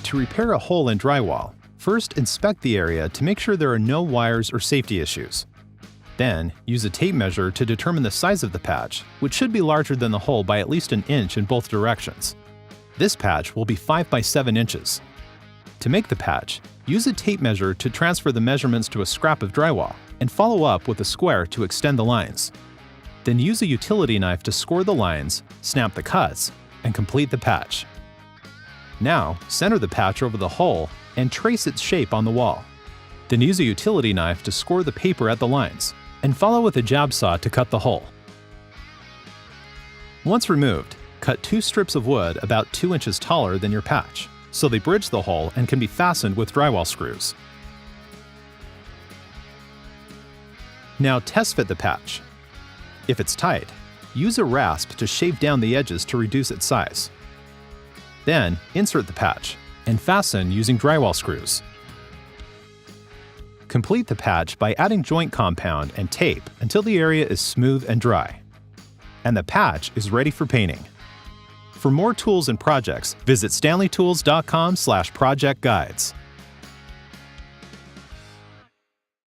To repair a hole in drywall, first inspect the area to make sure there are no wires or safety issues. Then, use a tape measure to determine the size of the patch, which should be larger than the hole by at least an inch in both directions. This patch will be 5 by 7 inches. To make the patch, use a tape measure to transfer the measurements to a scrap of drywall, and follow up with a square to extend the lines. Then use a utility knife to score the lines, snap the cuts, and complete the patch. Now, center the patch over the hole and trace its shape on the wall. Then use a utility knife to score the paper at the lines, and follow with a jab saw to cut the hole. Once removed, cut 2 strips of wood about 2 inches taller than your patch, so they bridge the hole and can be fastened with drywall screws. Now test fit the patch. If it's tight, use a rasp to shave down the edges to reduce its size. Then, insert the patch and fasten using drywall screws. Complete the patch by adding joint compound and tape until the area is smooth and dry. And the patch is ready for painting. For more tools and projects, visit stanleytools.com/project guides.